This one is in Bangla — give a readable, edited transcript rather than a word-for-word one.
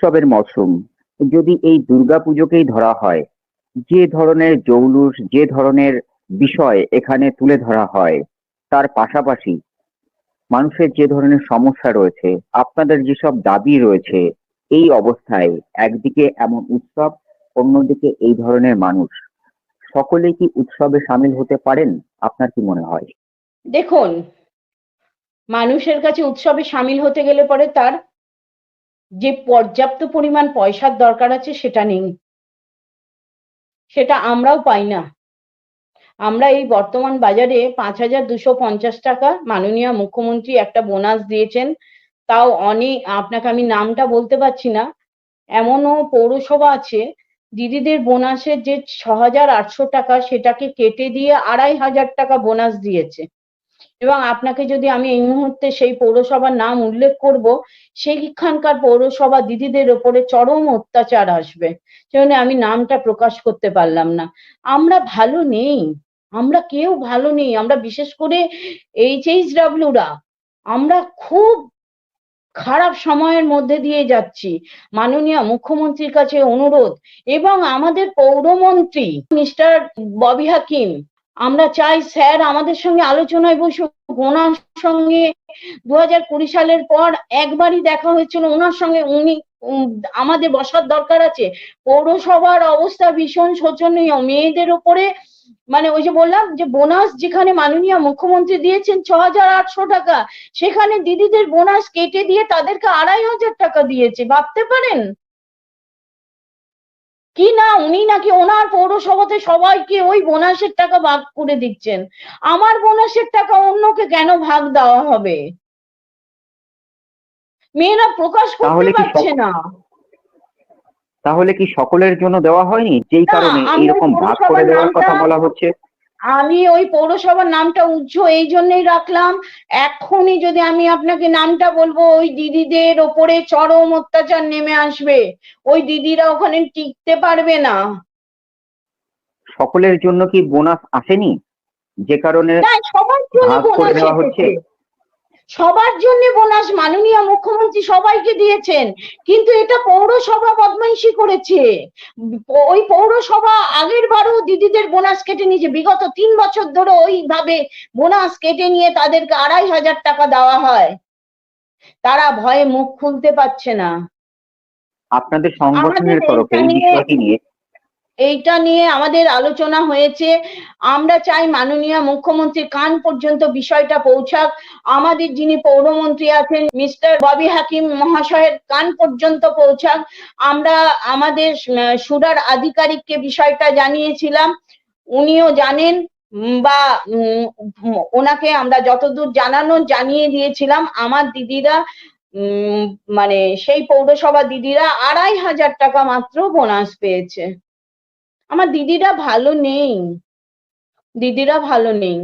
উৎসবের মরশুম। যদি এই দুর্গাপুজোকেই ধরা হয়, যে ধরনের জৌলুস, যে ধরনের বিষয় এখানে তুলে ধরা হয়, তার পাশাপাশি মানুষের যে ধরনের সমস্যা রয়েছে, আপনাদের যেসব দাবি রয়েছে, এই অবস্থায় একদিকে এমন উৎসব, অন্যদিকে এই ধরনের মানুষ, সকলে কি উৎসবে সামিল হতে পারেন? আপনার কি মনে হয়? দেখুন, মানুষের কাছে উৎসবে সামিল হতে গেলে পরে তার যে পর্যাপ্ত পরিমাণ পয়সার দরকার আছে সেটা নেই, সেটা আমরাও পাই না। আমরা এই বর্তমান বাজারে ৫,২৫০ টাকা মাননীয় মুখ্যমন্ত্রী একটা বোনাস দিয়েছেন, তাও অনেক, আপনাকে আমি নামটা বলতে পারছি না, এমনও পৌরসভা আছে দিদিদের বোনাসের যে ৬,৮০০ টাকা সেটাকে কেটে দিয়ে ২,৫০০ টাকা বোনাস দিয়েছে। এবং আপনাকে যদি আমি এই মুহূর্তে সেই পৌরসভার নাম উল্লেখ করব, সেইখানকার পৌরসভা দিদিদের ওপরে চরম অত্যাচার আসবে, সেজন্য আমি নামটা প্রকাশ করতে পারলাম না। আমরা ভালো নেই, আমরা কেউ ভালো নেই, আমরা বিশেষ করে HHW-রা আমরা খুব খারাপ সময়ের মধ্যে দিয়ে যাচ্ছি। মাননীয় মুখ্যমন্ত্রীর কাছে অনুরোধ, এবং আমাদের পৌরমন্ত্রী মিস্টার ববি হাকিম, আমরা চাই স্যার আমাদের সঙ্গে আলোচনায় বসুক। ওনার সঙ্গে ২০২০ সালের পর একবারই দেখা হয়েছিল ওনার সঙ্গে, উনি আমাদের বসার দরকার আছে। পৌরসভার অবস্থা ভীষণ শোচনীয়, মেয়েদের ওপরে, মানে ওই যে বললাম যে বোনাস যেখানে মাননীয় মুখ্যমন্ত্রী দিয়েছেন ৬,৮০০ টাকা, সেখানে দিদিদের বোনাস কেটে দিয়ে তাদেরকে ২,৫০০ টাকা দিয়েছে, ভাবতে পারেন? কি না, উনি নাকি ওনার পৌরসভাতে সবাইকে ওই বোনাসের টাকা ভাগ করে দিচ্ছেন। আমার বোনাসের টাকা অন্যকে কেন ভাগ দেওয়া হবে? মেয়েরা প্রকাশ করতে তাহলে কি পারছে না। তাহলে কি সকলের জন্য দেওয়া হয়নি, যেই না, কারণে আমি ওই এইরকম ভাগ করে পৌরসভার দেওয়ার নামটা কথা বলা হচ্ছে? আমি ওই পৌরসভার নামটা উজ্জ্ব এই জন্যই রাখলাম, এখনই যদি আমি আপনাকে নামটা বলবো ওই দিদিদের ওপরে চরম অত্যাচার নেমে আসবে, ওই দিদিরা ওখানে টিকতে পারবে না। সকলের জন্য কি বোনাস আসেনি, যে কারণে না, সবার জন্য ভাগ করে বোনাস দেওয়া হচ্ছে? এসেছে, সবার জন্য বোনাস মাননীয় মুখ্যমন্ত্রী সবাইকে দিয়েছেন, কিন্তু এটা পৌরসভা বদমাইশি করেছে। ওই পৌরসভা আগের বারও দিদিদের বোনাস কেটে নিয়েছে, বিগত ৩ বছর ধরে ওইভাবে বোনাস কেটে নিয়ে তাদেরকে ২,৫০০ টাকা দেওয়া হয়, তারা ভয়ে মুখ খুলতে পারছে না। আপনাদের আমাদের সংগঠনের তরফে এই বিষয়টি নিয়ে এইটা নিয়ে আমাদের আলোচনা হয়েছে। আমরা চাই মাননীয় মুখ্যমন্ত্রীর কান পর্যন্ত বিষয়টা পৌঁছাক, আমাদের যিনি পৌরমন্ত্রী আছেন মিস্টার ববি হাকিম মহাশয়ের কান পর্যন্ত পৌঁছাক। আমরা আমাদের সুরার আধিকারিককে বিষয়টা জানিয়েছিলাম, উনিও জানেন, বা ওনাকে আমরা যতদূর জানানো জানিয়ে দিয়েছিলাম। আমার দিদিরা মানে সেই পৌরসভা দিদিরা ২,৫০০ টাকা মাত্র বোনাস পেয়েছে। আমার দিদিরা ভালো নেই, দিদিরা ভালো নেই।